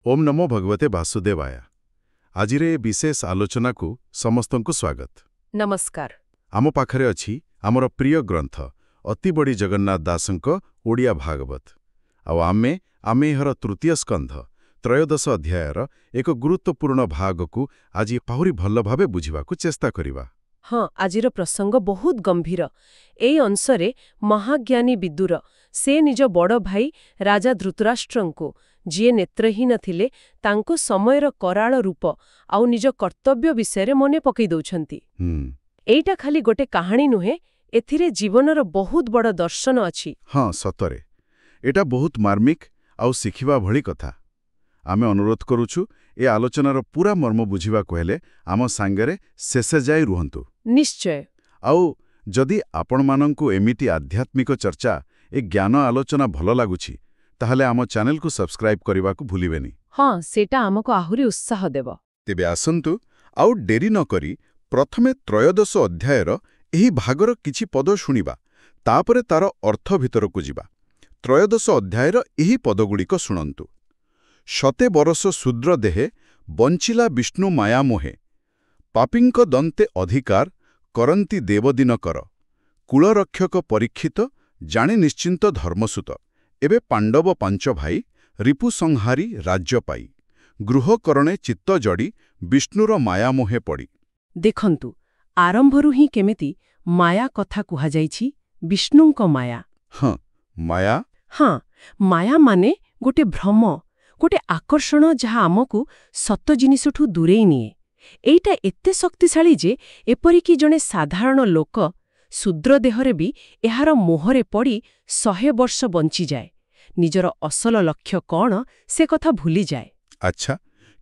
ओम नमो भगवते वासुदेवाय। आजिर ए विशेष आलोचना को समस्तंकु स्वागत। नमस्कार। आम पाखरे अछि आमर प्रिय ग्रंथ अति बड़ी जगन्नाथ दासंक ओडिया भागवत। आउ आमे एहर तृतीय स्कंध त्रयोदश अध्यायर एक गुरुत्वपूर्ण भाग को आज पाहुरी भल भावे बुझिबाकु चेष्टा करिबा। हाँ, आजिर प्रसंग बहुत गंभीर। एई अंशरे महाज्ञानी विदुर से निज बड़ भाई राजा धृतराष्ट्रंको जिए नेत्रहीन थिले तांको समयर कराल रूप आउ निज कर्तव्य विषय मने पकई दउछंती। एइटा खाली गोटे कहानी नुहे, एथिरे जीवनर बहुत बड़ दर्शन अछि। हाँ सतरे एटा बहुत मार्मिक आउ शिखिबा भली कथा। आमे अनुरोध करूछु ए आलोचनार पूरा मर्म बुझिबा हेले आम सांगरे शेषे जाई रुहंतु। निश्चय। आउ जदि आपण मानंकु एमिति आध्यात्मिक चर्चा ए ज्ञान आलोचना भल लागुछि ताहले आम चैनल को सब्सक्राइब करबाकु भूलिबेनी। हाँ, सेटा आमको आहुरी उत्साह देव। तेबे आसंतु आउ डेरी न करी प्रथमे त्रयोदश अध्यायर एही भागर किछि पद शुणिबा, तापरे तार अर्थ भितरकु जिबा। त्रयोदश अध्यायर एही पदगुड़िक शुणंतु। शते बरस शूद्र देहे बंचिला विष्णु माया मोहे, पापींक दन्ते अधिकार करंती देवदिन कर, कुलरक्षक परीक्षित जाने निश्चिंत धर्मसूत, एबे पांडव पांच भाई रिपु संहारी राज्य पाई, गृहकरणे चित्त जड़ी विष्णुर माया मोहे पड़ी। देखंतु आरंभरू ही केमिति माया कथा कुहा जाइछि, विष्णुंक माया। हाँ माया। हाँ, माया माने गोटे भ्रम, गोटे आकर्षण जहा आमकु सत जिनिसठु दूरेई निए। एइटा एते शक्तिशाली जे एपरिकी जणे साधारण लोक शूद्र देहरे भी एहार मोहरे पड़ी 100 वर्ष बंची जाए, निजर असल लक्ष्य कौन से कथा भूली जाए। अच्छा,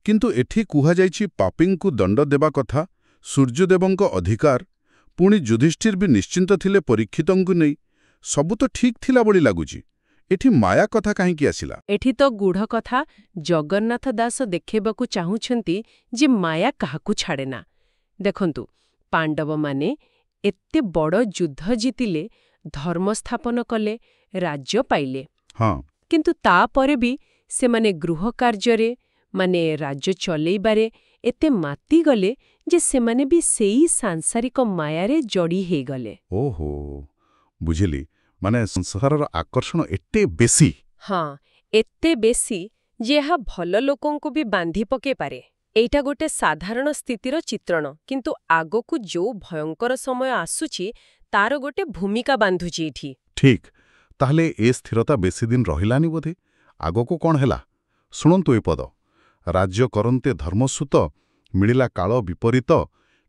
किंतु एठी कुहा जाइछि पापींकु दंड देबा कथा, सूर्यदेवंक अधिकार, पुणी युधिष्ठिर भी निश्चिंत थिले परीक्षितंकु नहीं, सबु तो ठीक थिला बड़ी लागुछि। एठी माया कथा काहींकी आसिला? एठी तो गूढ़ कथा जगन्नाथ दास देखेबाकु चाहुछंती जे माया काहाकु छाड़ेना। देखंतु पांडव माने एत्ते बड़ युद्ध जीतिले, धर्म स्थापन कले, राज्य पाइले। हाँ, किंतु तापरे भी से माने गृह कार्य माने राज्य चलेइबारे एते माती गले जे से माने भी सेई सांसारिक मायारे जड़ी हे गले। ओहो बुझिली, माने संसारर आकर्षण एटे बेसी। हाँ, एते बेसी जे हा भल लोकंकु भी बांधी पके पारे। एइटा गोटे साधारण स्थितिर चित्रण, किंतु आगोकु जो भयंकर समय आसुछि तार गोटे भूमिका बांधुछि एठी। ठीक, ताहले ए स्थिरता बेसी दिन रहिलानि बोधे। आगको कौन हैला शुणंतु ए पद। राज्य करन्ते धर्मसूत, मिलिला काल विपरीत,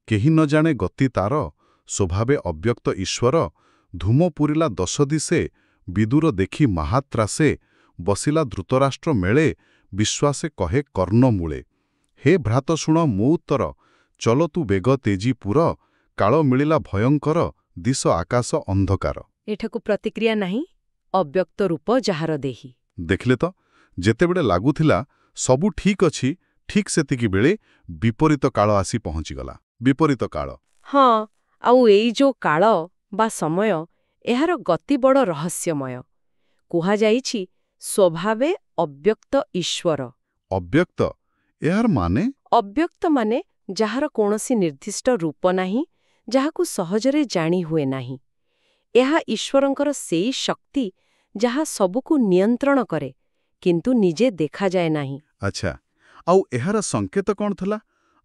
केही न जाने गति तार, स्वभावे अव्यक्त ईश्वर, धूम पुरिला 10 दिसे, विदुर देखि महात्रासे, बसिला धृतराष्ट्र मेळे, विश्वासे कहे कर्ण मूळे। हे भ्रात शुण मो उत्तर, चल तु बेग तेजी पुर, काल मिलिला भयंकर, दिश आकाश अंधकार। एठाकु प्रतिक्रिया नाही, अव्यक्त रूप जाहार देही। देखिले तो जेतेबेले लागुथिला सबु ठीक अछि, ठीक सेतिकी बेले विपरीत काल आसी पहुंचीगला। विपरीत काल। हाँ, आउ एई जो काल बा समय एहार गति बड़ रहस्यमय। कुहा जाइछि स्वभावे अव्यक्त ईश्वर। अव्यक्त एहार माने? अव्यक्त माने जाहार कोनोसी निर्दिष्ट रूप नाही, जाहाकु सहजरे जानी हुए नाही। एहा ईश्वरंकर सेई शक्ति जहा सबुकु नियंत्रण करे, किंतु निजे देखा जाए नाही। अच्छा, आउ एहार संकेत कौन थला?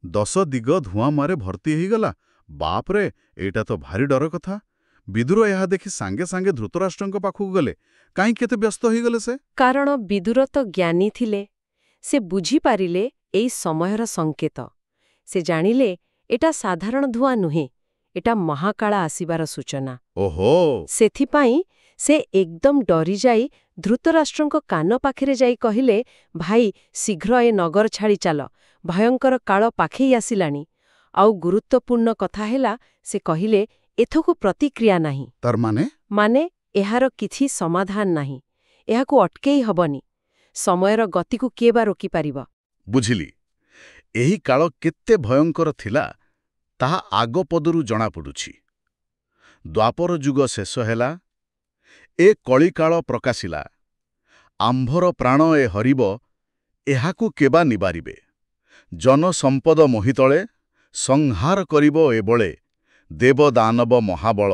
10 दिग धुआं मारे भर्ती ही गला। बाप रे, एटा तो भारी डर कथा। विदुर एहा देखि सांगे सांगे धृतराष्ट्रंक पाखु गले, काई केते व्यस्त होई गले से? कारण विदुर तो ज्ञानी थिले, से बुझी पारिले एई समयर संकेत। से जानिले एटा साधारण धुआं नुहे, एटा महाकाला आसिबार सूचना। ओहो। सेथिपाई से एकदम डरी जाई धृतराष्ट्रंक कान पाखरे जाई कहिले, भाई शीघ्र ए नगर छाड़ी चाल, भयंकर काल पाखेई आसिलानी। आउ गुरुत्वपूर्ण कथा हेला, से कहिले एथकु प्रतिक्रिया नाही। तार माने एहार किछि समाधान नाही, एहाकु अटकेई हबनी। समयर गतिकु केबा रोकी पारिबा? बुझिली, एही काल केते भयंकर थिला ताहा आग पदरु जଣା पडुछि। द्वापर जुग शेष हेला, ए कलिकाल प्रकाशिला, आंभर प्राण ए हरिब, ଏହାକୁ କେବା ନିବାରିବେ। ଜନସମ୍ପଦ ମୋହିତଳେ ସଂହାର କରିବ ଏବଳେ, ଦେବଦାନବ ମହାବଳ,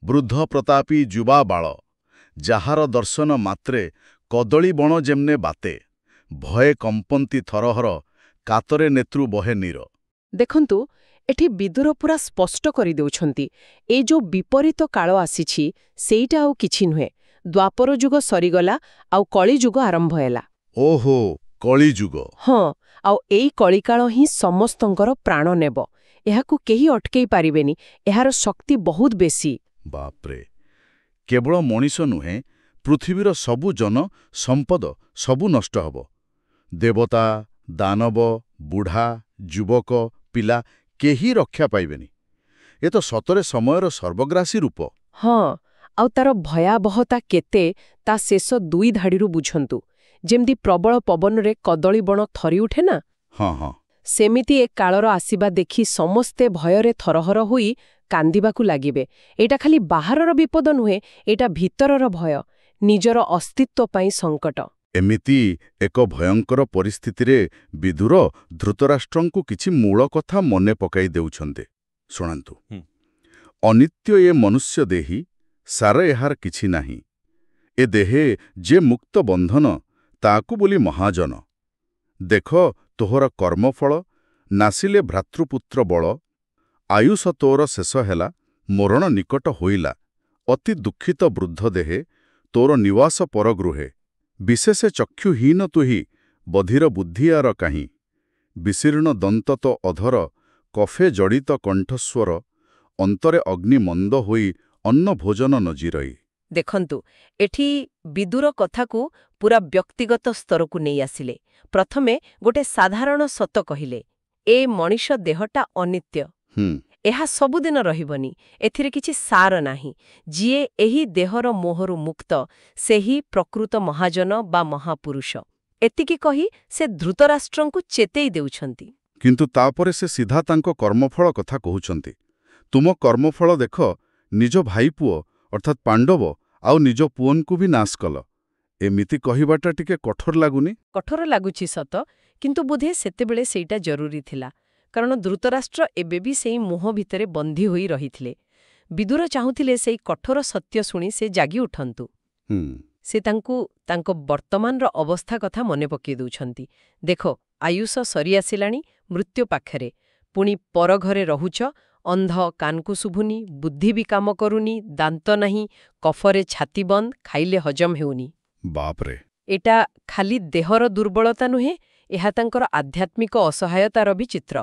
ବୃଦ୍ଧ ପ୍ରତାପୀ ଯୁବା ବାଳ, ଯାହାର ଦର୍ଶନ ମାତ୍ରେ କଦଳୀ ବଣ ଯେମ୍ନେ ବାତେ, ଭୟେ କମ୍ପନ୍ତି ଥରହର, କାତରେ ନେତୃ ବହେ ନୀର। ଦେଖନ୍ତୁ, ଏଠି ବିଦୁର ପୁରା ସ୍ପଷ୍ଟ କରିଦେଉଛନ୍ତି, ଏ ଯୋଉ ବିପରୀତ କାଳ ଆସିଛି ସେଇଟା ଆଉ କିଛି ନୁହେଁ। ଦ୍ୱାପର ଯୁଗ ସରିଗଲା ଆଉ କଳିଯୁଗ ଆରମ୍ଭ ହେଲା। ଓହୋ, କଳିଯୁଗ। ହଁ, ଆଉ ଏଇ କଳିକାଳ ହିଁ ସମସ୍ତଙ୍କର ପ୍ରାଣ ନେବ। ଏହାକୁ କେହି ଅଟକେଇ ପାରିବେନି। ଏହାର ଶକ୍ତି ବହୁତ ବେଶୀ। ବାପ୍ରେ, କେବଳ ମଣିଷ ନୁହେଁ, ପୃଥିବୀର ସବୁ ଜନ ସମ୍ପଦ ସବୁ ନଷ୍ଟ ହେବ। ଦେବତା, ଦାନବ, ବୁଢ଼ା, ଯୁବକ, ପିଲା କେହି ରକ୍ଷା ପାଇବେନି। ଏ ତ ସତରେ ସମୟର ସର୍ବଗ୍ରାସୀ ରୂପ। ହଁ, ଆଉ ତାର ଭୟାବହତା କେତେ ତା ଶେଷ 2 ଧାଡ଼ିରୁ ବୁଝନ୍ତୁ। ଯେମିତି ପ୍ରବଳ ପବନରେ କଦଳୀ ବଣ ଥରି ଉଠେ ନା, ହଁ ହଁ, ସେମିତି ଏ କାଳର ଆସିବା ଦେଖି ସମସ୍ତେ ଭୟରେ ଥରହର ହୋଇ କାନ୍ଦିବାକୁ ଲାଗିବେ। ଏଇଟା ଖାଲି ବାହାରର ବିପଦ ନୁହେଁ, ଏଇଟା ଭିତରର ଭୟ, ନିଜର ଅସ୍ତିତ୍ୱ ପାଇଁ ସଙ୍କଟ। ଏମିତି ଏକ ଭୟଙ୍କର ପରିସ୍ଥିତିରେ ବିଦୁର ଧୃତରାଷ୍ଟ୍ରଙ୍କୁ କିଛି ମୂଳ କଥା ମନେ ପକାଇ ଦେଉଛନ୍ତି। ଶୁଣନ୍ତୁ, ଅନିତ୍ୟ ଏ ମନୁଷ୍ୟ ଦେହି, ସାର ଏହାର କିଛି ନାହିଁ। ଏ ଦେହେ ଯେ ମୁକ୍ତ ବନ୍ଧନ, ତାକୁ ବୋଲି ମହାଜନ। ଦେଖ ତୋହର କର୍ମଫଳ, ନାସିଲେ ଭ୍ରାତୃପୁତ୍ର ବଳ, ଆୟୁଷ ତୋର ଶେଷ ହେଲା, ମରଣ ନିକଟ ହୋଇଲା, ଅତି ଦୁଃଖିତ ବୃଦ୍ଧ ଦେହେ, ତୋର ନିବାସ ପରଗୃହେ, ବିଶେଷେ ଚକ୍ଷୁହୀନ ତୁହି, ବଧିର ବୁଦ୍ଧିଆର କାହିଁ, ବିଶୀର୍ଣ୍ଣ ଦନ୍ତ ତ ଅଧର, କଫେ ଜଡ଼ିତ କଣ୍ଠସ୍ୱର, ଅନ୍ତରେ ଅଗ୍ନି ମନ୍ଦ ହୋଇ, ଅନ୍ନ ଭୋଜନ ନ ଜିରଇ। ଦେଖନ୍ତୁ, ଏଠି ବିଦୁର କଥାକୁ ପୁରା ବ୍ୟକ୍ତିଗତ ସ୍ତରକୁ ନେଇ ଆସିଲେ। ପ୍ରଥମେ ଗୋଟେ ସାଧାରଣ ସତ କହିଲେ, ଏ ମଣିଷ ଦେହଟା ଅନିତ୍ୟ। ଏହା ସବୁଦିନ ରହିବନି, ଏଥିରେ କିଛି ସାର ନାହିଁ। ଯିଏ ଏହି ଦେହର ମୋହରୁ ମୁକ୍ତ, ସେହି ପ୍ରକୃତ ମହାଜନ ବା ମହାପୁରୁଷ। ଏତିକି କହି ସେ ଧୃତରାଷ୍ଟ୍ରଙ୍କୁ ଚେତେଇ ଦେଉଛନ୍ତି। କିନ୍ତୁ ତାପରେ ସେ ସିଧା ତାଙ୍କ କର୍ମଫଳ କଥା କହୁଛନ୍ତି। ତୁମ କର୍ମଫଳ ଦେଖ, ନିଜ ଭାଇପୁଅ ଅର୍ଥାତ୍ ପାଣ୍ଡବ ଆଉ ନିଜ ପୁଅଙ୍କୁ ବି ନାଶ କଲ। ଏମିତି କହିବାଟା ଟିକେ କଠୋର ଲାଗୁନି? କଠୋର ଲାଗୁଛି ସତ, କିନ୍ତୁ ବୋଧେ ସେତେବେଳେ ସେଇଟା ଜରୁରୀ ଥିଲା। କାରଣ ଧୃତରାଷ୍ଟ୍ର ଏବେ ବି ସେଇ ମୋହ ଭିତରେ ବନ୍ଦୀ ହୋଇ ରହିଥିଲେ। ବିଦୁର ଚାହୁଁଥିଲେ ସେଇ କଠୋର ସତ୍ୟ ଶୁଣି ସେ ଜାଗି ଉଠନ୍ତୁ। ସେ ତାଙ୍କୁ ତାଙ୍କ ବର୍ତ୍ତମାନର ଅବସ୍ଥା କଥା ମନେ ପକାଇ ଦେଉଛନ୍ତି। ଦେଖ, ଆୟୁଷ ସରିଆସିଲାଣି, ମୃତ୍ୟୁ ପାଖରେ। ପୁଣି ପରଘରେ ରହୁଛ, ଅନ୍ଧ, କାନକୁ ଶୁଭୁନି, ବୁଦ୍ଧି ବି କାମ କରୁନି, ଦାନ୍ତ ନାହିଁ, କଫରେ ଛାତି ବନ୍ଦ, ଖାଇଲେ ହଜମ ହେଉନି। ବାପରେ! ଏଟା ଖାଲି ଦେହର ଦୁର୍ବଳତା ନୁହେଁ, ଏହା ତାଙ୍କର ଆଧ୍ୟାତ୍ମିକ ଅସହାୟତାର ବି ଚିତ୍ର।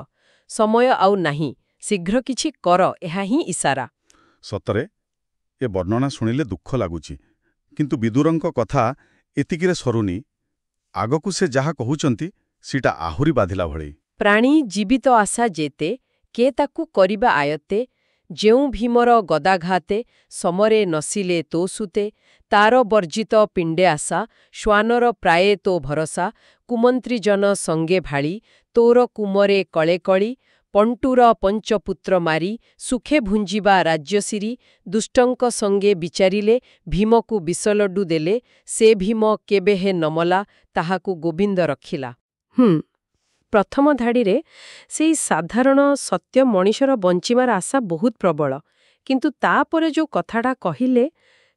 ସମୟ ଆଉ ନାହିଁ, ଶୀଘ୍ର କିଛି କର, ଏହା ହିଁ ଇସାରା। ସତରେ ଏ ବର୍ଣ୍ଣନା ଶୁଣିଲେ ଦୁଃଖ ଲାଗୁଛି। କିନ୍ତୁ ବିଦୁରଙ୍କ କଥା ଏତିକିରେ ସରୁନି। ଆଗକୁ ସେ ଯାହା କହୁଛନ୍ତି ସେଇଟା ଆହୁରି ବାଧିଲା ଭଳି। ପ୍ରାଣୀ ଜୀବିତ ଆଶା ଯେତେ, କେ ତାକୁ କରିବା ଆୟତ୍ତେ, ଯେଉଁ ଭୀମର ଗଦାଘାତେ, ସମରେ ନସିଲେ ତୋ ସୁତେ, ତାର ବର୍ଜିତ ପିଣ୍ଡେ ଆଶା, ଶ୍ୱାନର ପ୍ରାୟେ ତୋ ଭରସା, କୁମନ୍ତ୍ରୀ ଜନ ସଙ୍ଗେ ଭାଳି, ତୋର କୁମରେ କଳେ କଳି, ପଣ୍ଟୁର ପଞ୍ଚପୁତ୍ର ମାରି, ସୁଖେ ଭୁଞ୍ଜିବା ରାଜ୍ୟସିରି, ଦୁଷ୍ଟଙ୍କ ସଙ୍ଗେ ବିଚାରିଲେ, ଭୀମକୁ ବିଷଲଡୁ ଦେଲେ, ସେ ଭୀମ କେବେ ହେ ନମଲା, ତାହାକୁ ଗୋବିନ୍ଦ ରଖିଲା। ପ୍ରଥମ ଧାଡ଼ିରେ ସେଇ ସାଧାରଣ ସତ୍ୟ ମଣିଷର ବଞ୍ଚିବାର ଆଶା ବହୁତ ପ୍ରବଳ। କିନ୍ତୁ ତାପରେ ଯୋଉ କଥାଟା କହିଲେ,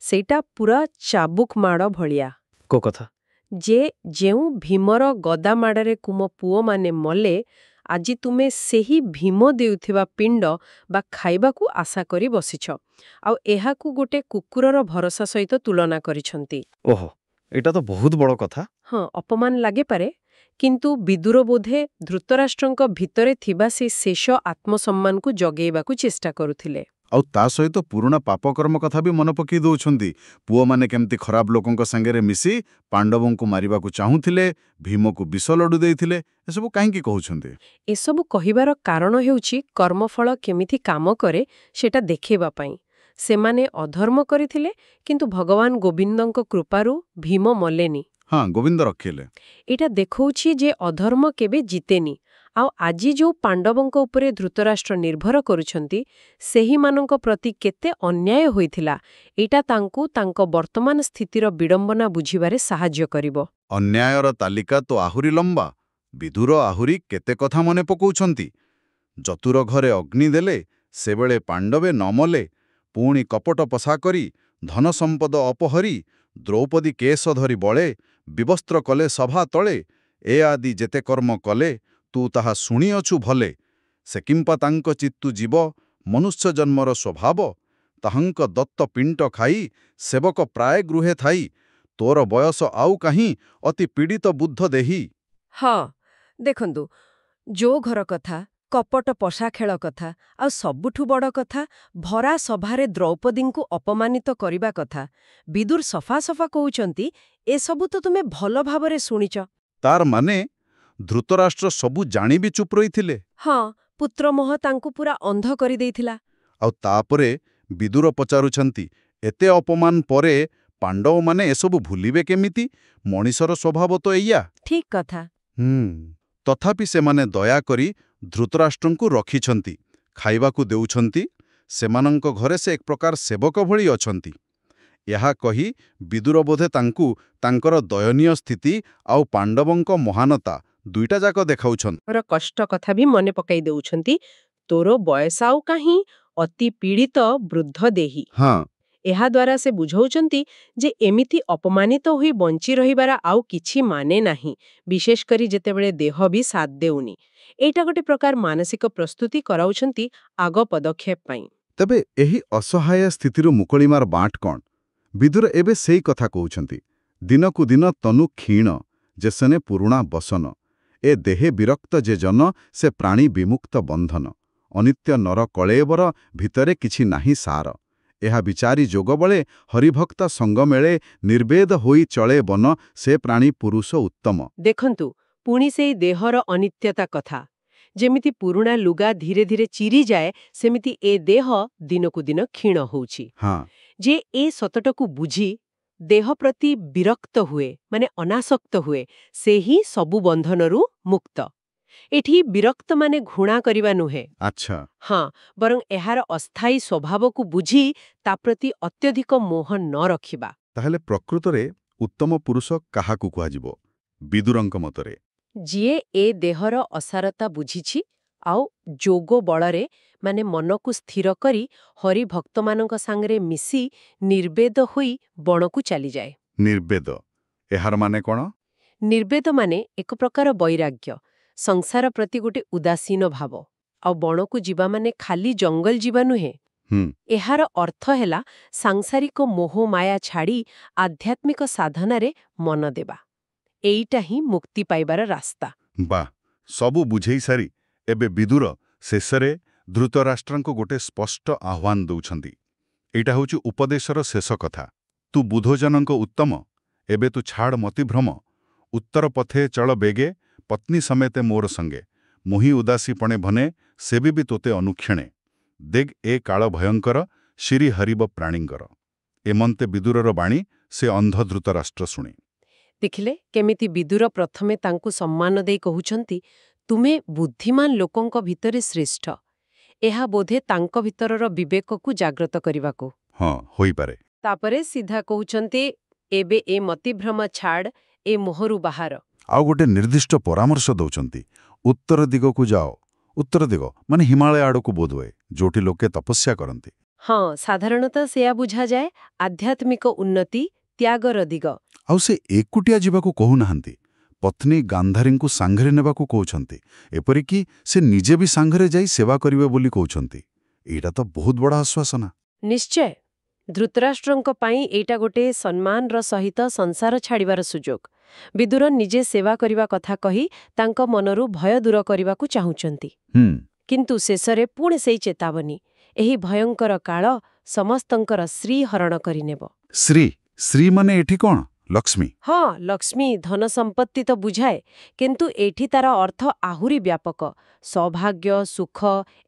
ସେଇଟା ପୁରା ଚାବୁକ ମାଡ଼ ଭଳିଆ। କୋଉ କଥା? ଯେଉଁ ଭୀମର ଗଦା ମାଡ଼ରେ କୁମ ପୁଅମାନେ ମଲେ, ଆଜି ତୁମେ ସେହି ଭୀମ ଦେଉଥିବା ପିଣ୍ଡ ବା ଖାଇବାକୁ ଆଶା କରି ବସିଛ। ଆଉ ଏହାକୁ ଗୋଟେ କୁକୁରର ଭରସା ସହିତ ତୁଳନା କରିଛନ୍ତି। ଓହୋ, ଏଇଟା ତ ବହୁତ ବଡ଼ କଥା। ହଁ, ଅପମାନ ଲାଗିପାରେ, କିନ୍ତୁ ବିଦୁର ବୋଧେ ଧୃତରାଷ୍ଟ୍ରଙ୍କ ଭିତରେ ଥିବା ସେଇ ଶେଷ ଆତ୍ମସମ୍ମାନକୁ ଜଗେଇବାକୁ ଚେଷ୍ଟା କରୁଥିଲେ। ଆଉ ତା ସହିତ ପୁରୁଣା ପାପକର୍ମ କଥା ବି ମନେ ପକାଇ ଦେଉଛନ୍ତି। ପୁଅମାନେ କେମିତି ଖରାପ ଲୋକଙ୍କ ସାଙ୍ଗରେ ମିଶି ପାଣ୍ଡବଙ୍କୁ ମାରିବାକୁ ଚାହୁଁଥିଲେ, ଭୀମକୁ ବିଷ ଲଡୁ ଦେଇଥିଲେ। ଏସବୁ କାହିଁକି କହୁଛନ୍ତି? ଏସବୁ କହିବାର କାରଣ ହେଉଛି କର୍ମଫଳ କେମିତି କାମ କରେ ସେଟା ଦେଖେଇବା ପାଇଁ। ସେମାନେ ଅଧର୍ମ କରିଥିଲେ, କିନ୍ତୁ ଭଗବାନ ଗୋବିନ୍ଦଙ୍କ କୃପାରୁ ଭୀମ ମଲେନି। ହଁ, ଗୋବିନ୍ଦ ରଖିଲେ। ଏଇଟା ଦେଖଉଛି ଯେ ଅଧର୍ମ କେବେ ଜିତେନି। ଆଉ ଆଜି ଯୋଉ ପାଣ୍ଡବଙ୍କ ଉପରେ ଧୃତରାଷ୍ଟ୍ର ନିର୍ଭର କରୁଛନ୍ତି, ସେହିମାନଙ୍କ ପ୍ରତି କେତେ ଅନ୍ୟାୟ ହୋଇଥିଲା, ଏଇଟା ତାଙ୍କୁ ତାଙ୍କ ବର୍ତ୍ତମାନ ସ୍ଥିତିର ବିଡ଼ମ୍ବନା ବୁଝିବାରେ ସାହାଯ୍ୟ କରିବ। ଅନ୍ୟାୟର ତାଲିକା ତ ଆହୁରି ଲମ୍ବା। ବିଦୁର ଆହୁରି କେତେ କଥା ମନେ ପକାଉଛନ୍ତି। ଚତୁର ଘରେ ଅଗ୍ନି ଦେଲେ, ସେବେଳେ ପାଣ୍ଡବେ ନ ମଲେ, ପୁଣି କପଟ ପଶା କରି, ଧନ ସମ୍ପଦ ଅପହରି, ଦ୍ରୌପଦୀ କେଶ ଧରି ବଳେ, ବିବସ୍ତ୍ର କଲେ ସଭା ତଳେ, ଏ ଆଦି ଯେତେ କର୍ମ କଲେ, ତୁ ତାହା ଶୁଣିଅଛୁ ଭଲେ। ସେ କିମ୍ପା ତାଙ୍କ ଚିତ୍ତୁ ଯିବ, ମନୁଷ୍ୟ ଜନ୍ମର ସ୍ୱଭାବ, ତାହାଙ୍କ ଦତ୍ତ ପିଣ୍ଟ ଖାଇ, ସେବକ ପ୍ରାୟ ଗୃହେ ଥାଇ, ତୋର ବୟସ ଆଉ କାହିଁ, ଅତି ପୀଡ଼ିତ ବୁଦ୍ଧ ଦେହି। ହଁ, ଦେଖନ୍ତୁ, ଯୋ ଘର କଥା, କପଟ ପଶା ଖେଳ କଥା, ଆଉ ସବୁଠୁ ବଡ଼ କଥା, ଭରା ସଭାରେ ଦ୍ରୌପଦୀଙ୍କୁ ଅପମାନିତ କରିବା କଥା। ବିଦୁର ସଫା ସଫା କହୁଛନ୍ତି, ଏସବୁ ତ ତୁମେ ଭଲ ଭାବରେ ଶୁଣିଛ। ତାର ମାନେ ଧୃତରାଷ୍ଟ୍ର ସବୁ ଜାଣି ବି ଚୁପ୍ ରହିଥିଲେ। ହଁ, ପୁତ୍ରମୋହ ତାଙ୍କୁ ପୁରା ଅନ୍ଧ କରିଦେଇଥିଲା। ଆଉ ତାପରେ ବିଦୁର ପଚାରୁଛନ୍ତି, ଏତେ ଅପମାନ ପରେ ପାଣ୍ଡବମାନେ ଏସବୁ ଭୁଲିବେ କେମିତି? ମଣିଷର ସ୍ୱଭାବ ତ ଏଇଆ। ଠିକ୍ କଥା। ତଥାପି ସେମାନେ ଦୟାକରି ଧୃତରାଷ୍ଟ୍ରଙ୍କୁ ରଖିଛନ୍ତି, ଖାଇବାକୁ ଦେଉଛନ୍ତି। ସେମାନଙ୍କ ଘରେ ସେ ଏକ ପ୍ରକାର ସେବକ ଭଳି ଅଛନ୍ତି। ଏହା କହି ବିଦୁର ବୋଧେ ତାଙ୍କୁ ତାଙ୍କର ଦୟନୀୟ ସ୍ଥିତି ଆଉ ପାଣ୍ଡବଙ୍କ ମହାନତା ଦୁଇଟାଯାକ ଦେଖାଉଛନ୍ତି। ମୋର କଷ୍ଟ କଥା ବି ମନେ ପକାଇ ଦେଉଛନ୍ତି। ତୋର ବୟସ ଆଉ କାହିଁ, ଅତି ପୀଡ଼ିତ ବୃଦ୍ଧ ଦେହି। ହଁ, ଏହାଦ୍ୱାରା ସେ ବୁଝାଉଛନ୍ତି ଯେ ଏମିତି ଅପମାନିତ ହୋଇ ବଞ୍ଚି ରହିବାର ଆଉ କିଛି ମାନେ ନାହିଁ, ବିଶେଷ କରି ଯେତେବେଳେ ଦେହ ବି ସାଥ ଦେଉନି। ଏଇଟା ଗୋଟେ ପ୍ରକାର ମାନସିକ ପ୍ରସ୍ତୁତି କରାଉଛନ୍ତି ଆଗ ପଦକ୍ଷେପ ପାଇଁ। ତେବେ ଏହି ଅସହାୟ ସ୍ଥିତିରୁ ମୁକୁଳିମାର ବାଟ କ'ଣ? ବିଦୁର ଏବେ ସେଇ କଥା କହୁଛନ୍ତି। ଦିନକୁ ଦିନ ତନୁ କ୍ଷୀଣ, ଯେସନେ ପୁରୁଣା ବସନ। ଏ ଦେହେ ବିରକ୍ତ ଯେ ଜନ, ସେ ପ୍ରାଣୀ ବିମୁକ୍ତ ବନ୍ଧନ। ଅନିତ୍ୟ ନର କଳେବର, ଭିତରେ କିଛି ନାହିଁ ସାର। ଏହା ବିଚାରି ଯୋଗବଳେ, ହରିଭକ୍ତ ସଙ୍ଗମେଳେ, ନିର୍ବେଦ ହୋଇ ଚଳେ ବନ, ସେ ପ୍ରାଣୀ ପୁରୁଷ ଉତ୍ତମ। ଦେଖନ୍ତୁ, ପୁଣି ସେଇ ଦେହର ଅନିତ୍ୟତା କଥା। ଯେମିତି ପୁରୁଣା ଲୁଗା ଧୀରେ ଧୀରେ ଚିରିଯାଏ, ସେମିତି ଏ ଦେହ ଦିନକୁ ଦିନ କ୍ଷୀଣ ହେଉଛି। ହଁ, ଯେ ଏ ସତଟାକୁ ବୁଝି ଦେହ ପ୍ରତି ବିରକ୍ତ ହୁଏ, ମାନେ ଅନାସକ୍ତ ହୁଏ, ସେ ହିଁ ସବୁ ବନ୍ଧନରୁ ମୁକ୍ତ। ଏଠି ବିରକ୍ତ ମାନେ ଘୃଣା କରିବା ନୁହେଁ। ଆଚ୍ଛା। ହଁ, ବରଂ ଏହାର ଅସ୍ଥାୟୀ ସ୍ୱଭାବକୁ ବୁଝି ତା ପ୍ରତି ଅତ୍ୟଧିକ ମୋହ ନ ରଖିବା। ତାହେଲେ ପ୍ରକୃତରେ ଉତ୍ତମ ପୁରୁଷ କାହାକୁ କୁହାଯିବ ବିଦୁରଙ୍କ ମତରେ? ଯିଏ ଏ ଦେହର ଅସାରତା ବୁଝିଛି ଆଉ ଯୋଗ ବଳରେ, ମାନେ ମନକୁ ସ୍ଥିର କରି, ହରିଭକ୍ତମାନଙ୍କ ସାଙ୍ଗରେ ମିଶି ନିର୍ବେଦ ହୋଇ ବଣକୁ ଚାଲିଯାଏ। ନିର୍ବେଦ, ଏହାର ମାନେ କ'ଣ? ନିର୍ବେଦ ମାନେ ଏକ ପ୍ରକାର ବୈରାଗ୍ୟ, ସଂସାର ପ୍ରତି ଗୋଟେ ଉଦାସୀନ ଭାବ। ଆଉ ବଣକୁ ଯିବା ମାନେ ଖାଲି ଜଙ୍ଗଲ ଯିବା ନୁହେଁ। ଏହାର ଅର୍ଥ ହେଲା ସାଂସାରିକ ମୋହ ମାୟା ଛାଡ଼ି ଆଧ୍ୟାତ୍ମିକ ସାଧନାରେ ମନ ଦେବା। ଏଇଟା ହିଁ ମୁକ୍ତି ପାଇବାର ରାସ୍ତା। ବାଃ, ସବୁ ବୁଝେଇ ସାରି ଏବେ ବିଦୁର ଶେଷରେ ଧୃତରାଷ୍ଟ୍ରଙ୍କୁ ଗୋଟେ ସ୍ପଷ୍ଟ ଆହ୍ୱାନ ଦେଉଛନ୍ତି। ଏଇଟା ହେଉଛି ଉପଦେଶର ଶେଷ କଥା। ତୁ ବୁଦ୍ଧଜନଙ୍କ ଉତ୍ତମ, ଏବେ ତୁ ଛାଡ଼ ମତିଭ୍ରମ। ଉତ୍ତର ପଥେ ଚଳ ବେଗେ, ପତ୍ନୀ ସମେତେ ମୋର ସଙ୍ଗେ। ମୋହି ଉଦାସୀ ପଣେ ଭନେ, ସେବି ବି ତୋତେ ଅନୁକ୍ଷଣେ। ଦେଗ୍ ଏ କାଳ ଭୟଙ୍କର, ଶିରି ହରିବ ପ୍ରାଣୀଙ୍କର। ଏମନ୍ତେ ବିଦୁରର ବାଣୀ ସେ ଅନ୍ଧ ଧୃତରାଷ୍ଟ୍ର ଶୁଣେ। ଦେଖିଲେ କେମିତି ବିଦୁର ପ୍ରଥମେ ତାଙ୍କୁ ସମ୍ମାନ ଦେଇ କହୁଛନ୍ତି, ତୁମେ ବୁଦ୍ଧିମାନ ଲୋକଙ୍କ ଭିତରେ ଶ୍ରେଷ୍ଠ। ଏହା ବୋଧେ ତାଙ୍କ ଭିତରର ବିବେକକୁ ଜାଗ୍ରତ କରିବାକୁ। ହଁ, ହୋଇପାରେ। ତାପରେ ସିଧା କହୁଛନ୍ତି, ଏବେ ଏ ମତିଭ୍ରମ ଛାଡ଼, ଏ ମୋହରୁ ବାହାର। ଆଉ ଗୋଟେ ନିର୍ଦ୍ଦିଷ୍ଟ ପରାମର୍ଶ ଦେଉଛନ୍ତି, ଉତ୍ତର ଦିଗକୁ ଯାଅ। ଉତ୍ତର ଦିଗ ମାନେ ହିମାଳୟ ଆଡ଼କୁ ବୋଧହୁଏ, ଯୋଉଠି ଲୋକେ ତପସ୍ୟା କରନ୍ତି। ହଁ, ସାଧାରଣତଃ ସେୟା ବୁଝାଯାଏ, ଆଧ୍ୟାତ୍ମିକ ଉନ୍ନତି, ତ୍ୟାଗର ଦିଗ। ଆଉ ସେ ଏକୁଟିଆ ଯିବାକୁ କହୁନାହାନ୍ତି, ପତ୍ନୀ ଗାନ୍ଧାରୀଙ୍କୁ ସାଙ୍ଗରେ ନେବାକୁ କହୁଛନ୍ତି। ଏପରିକି ସେ ନିଜେ ବି ସାଙ୍ଗରେ ଯାଇ ସେବା କରିବେ ବୋଲି କହୁଛନ୍ତି। ଏଇଟା ତ ବହୁତ ବଡ଼ ଆଶ୍ୱାସନା। ନିଶ୍ଚୟ, ଧୃତରାଷ୍ଟ୍ରଙ୍କ ପାଇଁ ଏଇଟା ଗୋଟେ ସମ୍ମାନର ସହିତ ସଂସାର ଛାଡ଼ିବାର ସୁଯୋଗ। ବିଦୁର ନିଜେ ସେବା କରିବା କଥା କହି ତାଙ୍କ ମନରୁ ଭୟ ଦୂର କରିବାକୁ ଚାହୁଁଛନ୍ତି। କିନ୍ତୁ ଶେଷରେ ପୁଣି ସେଇ ଚେତାବନୀ, ଏହି ଭୟଙ୍କର କାଳ ସମସ୍ତଙ୍କର ଶ୍ରୀ ହରଣ କରିନେବ। ଶ୍ରୀ ମାନେ ଏଠି କ'ଣ? ଲକ୍ଷ୍ମୀ? ହଁ, ଲକ୍ଷ୍ମୀ ଧନ ସମ୍ପତ୍ତି ତ ବୁଝାଏ, କିନ୍ତୁ ଏଠି ତାର ଅର୍ଥ ଆହୁରି ବ୍ୟାପକ। ସୌଭାଗ୍ୟ, ସୁଖ,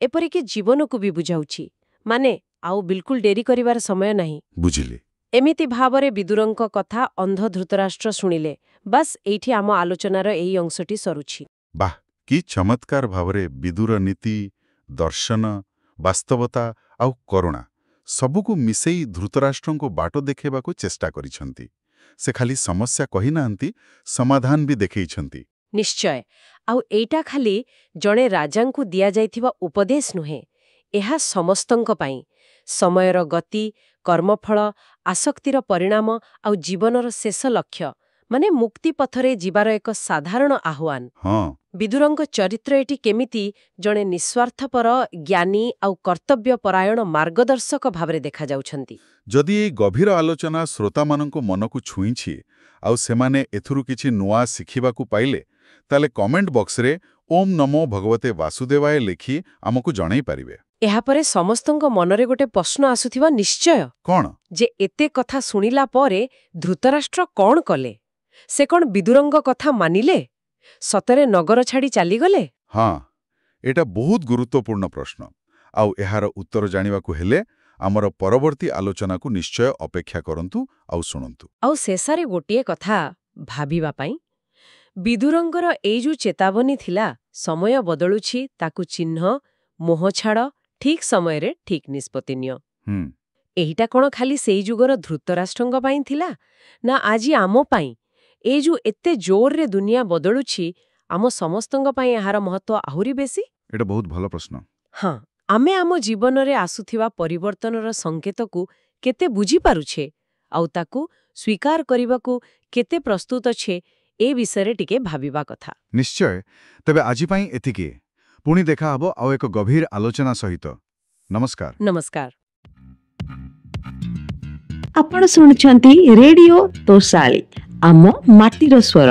ଏପରିକି ଜୀବନକୁ ବି ବୁଝାଉଛି। ମାନେ ଆଉ ବିଲକୁଲ ଡେରି କରିବାର ସମୟ ନାହିଁ। ବୁଝିଲି। ଏମିତି ଭାବରେ ବିଦୁରଙ୍କ କଥା ଅନ୍ଧ ଧୃତରାଷ୍ଟ୍ର ଶୁଣିଲେ। ବାସ୍ ଏଇଠି ଆମ ଆଲୋଚନାର ଏହି ଅଂଶଟି ସରୁଛି। ବାଃ, କି ଚମତ୍କାର ଭାବରେ ବିଦୁର ନୀତି, ଦର୍ଶନ, ବାସ୍ତବତା ଆଉ କରୁଣା ସବୁକୁ ମିଶେଇ ଧୃତରାଷ୍ଟ୍ରଙ୍କୁ ବାଟ ଦେଖାଇବାକୁ ଚେଷ୍ଟା କରିଛନ୍ତି। ସେ ଖାଲି ସମସ୍ୟା କହିନାହାନ୍ତି, ସମାଧାନ ବି ଦେଖେଇଛନ୍ତି। ନିଶ୍ଚୟ। ଆଉ ଏଇଟା ଖାଲି ଜଣେ ରାଜାଙ୍କୁ ଦିଆଯାଇଥିବା ଉପଦେଶ ନୁହେଁ, ଏହା ସମସ୍ତଙ୍କ ପାଇଁ। ସମୟର ଗତି, କର୍ମଫଳ, ଆସକ୍ତିର ପରିଣାମ ଆଉ ଜୀବନର ଶେଷ ଲକ୍ଷ୍ୟ ମାନେ ମୁକ୍ତି ପଥରେ ଯିବାର ଏକ ସାଧାରଣ ଆହ୍ୱାନ। ହଁ, ବିଦୁରଙ୍କ ଚରିତ୍ର ଏଠି କେମିତି ଜଣେ ନିଃସ୍ୱାର୍ଥପର, ଜ୍ଞାନୀ ଆଉ କର୍ତ୍ତବ୍ୟପରାୟଣ ମାର୍ଗଦର୍ଶକ ଭାବରେ ଦେଖାଯାଉଛନ୍ତି। ଯଦି ଏଇ ଗଭୀର ଆଲୋଚନା ଶ୍ରୋତାମାନଙ୍କ ମନକୁ ଛୁଇଁଛି ଆଉ ସେମାନେ ଏଥିରୁ କିଛି ନୂଆ ଶିଖିବାକୁ ପାଇଲେ, ତାହେଲେ କମେଣ୍ଟ ବକ୍ସରେ ଓମ୍ ନମୋ ଭଗବତେ ବାସୁଦେବାୟ ଲେଖି ଆମକୁ ଜଣାଇ ପାରିବେ। ଏହାପରେ ସମସ୍ତଙ୍କ ମନରେ ଗୋଟେ ପ୍ରଶ୍ନ ଆସୁଥିବା ନିଶ୍ଚୟ, କ'ଣ? ଯେ ଏତେ କଥା ଶୁଣିଲା ପରେ ଧୃତରାଷ୍ଟ୍ର କ'ଣ କଲେ? ସେ କ'ଣ ବିଦୁରଙ୍କ କଥା ମାନିଲେ? ସତରେ ନଗର ଛାଡ଼ି ଚାଲିଗଲେ? ହଁ, ଏଇଟା ବହୁତ ଗୁରୁତ୍ୱପୂର୍ଣ୍ଣ ପ୍ରଶ୍ନ। ଆଉ ଏହାର ଉତ୍ତର ଜାଣିବାକୁ ହେଲେ ଆମର ପରବର୍ତ୍ତୀ ଆଲୋଚନାକୁ ନିଶ୍ଚୟ ଅପେକ୍ଷା କରନ୍ତୁ ଆଉ ଶୁଣନ୍ତୁ। ଆଉ ଶେଷରେ ଗୋଟିଏ କଥା ଭାବିବା ପାଇଁ, ବିଦୁରଙ୍କର ଏଇ ଯୋଉ ଚେତାବନୀ ଥିଲା, ସମୟ ବଦଳୁଛି, ତାକୁ ଚିହ୍ନ, ମୋହ ଛାଡ଼, ଠିକ୍ ସମୟରେ ଠିକ୍ ନିଷ୍ପତ୍ତି ନିଅ। ଏଇଟା କ'ଣ ଖାଲି ସେଇ ଯୁଗର ଧୃତରାଷ୍ଟ୍ରଙ୍କ ପାଇଁ ଥିଲା, ନା ଆଜି ଆମ ପାଇଁ? ଏଇ ଯୋଉ ଏତେ ଜୋରରେ ଦୁନିଆ ବଦଳୁଛି, ଆମ ସମସ୍ତଙ୍କ ପାଇଁ ଏହାର ମହତ୍ତ୍ୱ ଆହୁରି ବେଶୀ? ଏଇଟା ବହୁତ ଭଲ ପ୍ରଶ୍ନ। ହଁ, ଆମେ ଆମ ଜୀବନରେ ଆସୁଥିବା ପରିବର୍ତ୍ତନର ସଂକେତକୁ କେତେ ବୁଝିପାରୁଛେ ଆଉ ତାକୁ ସ୍ୱୀକାର କରିବାକୁ କେତେ ପ୍ରସ୍ତୁତ ଅଛେ, ଏ ବିଷୟରେ ଟିକେ ଭାବିବା କଥା। ନିଶ୍ଚୟ। ତେବେ ଆଜି ପାଇଁ ଏତିକି। ପୁଣି ଦେଖାହବ ଆଉ ଏକ ଗଭୀର ଆଲୋଚନା ସହିତ। ନମସ୍କାର। ନମସ୍କାର। ଆପଣ ଶୁଣୁଛନ୍ତି ରେଡିଓ ତୋଷାଳୀ, ଆମ ମାଟିର ସ୍ୱର।